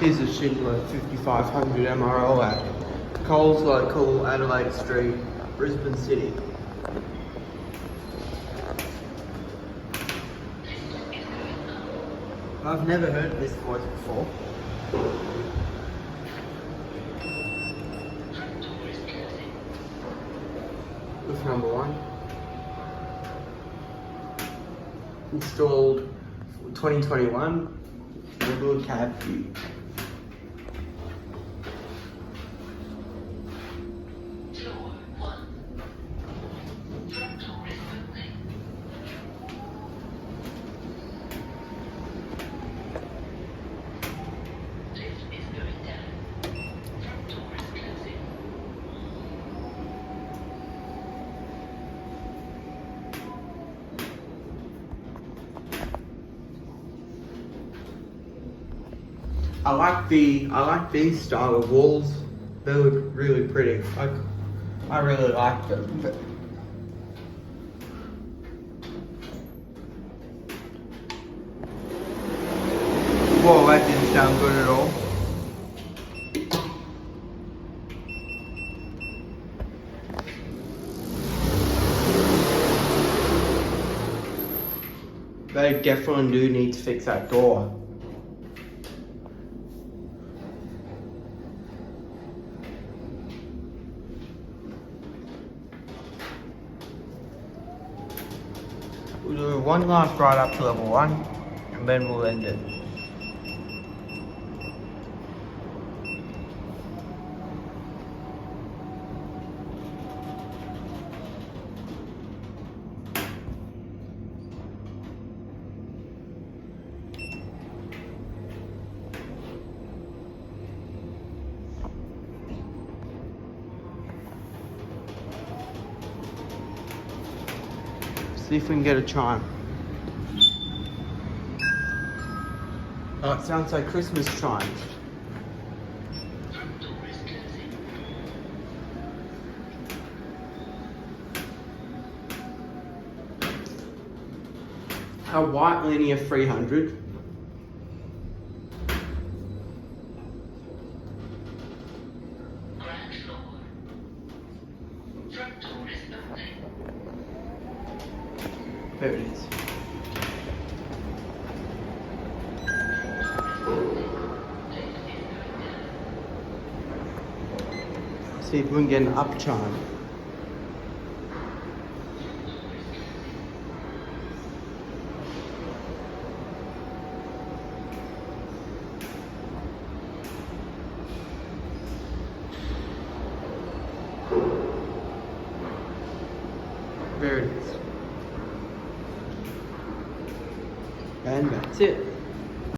Here's a Schindler 5500 MRL at Coles Local, Adelaide Street, Brisbane City. I've never heard this voice before. With number 1. Installed 2021. A good cab view. I like these style of walls. They look really pretty. I really like them. Whoa, that didn't sound good at all. They definitely do need to fix that door. We'll do one last ride up to level 1 and then we'll end it. See if we can get a chime. Oh, it sounds like Christmas chimes. A white Linea 300. There it is. See if we can get an up chime. There it is. And that's it.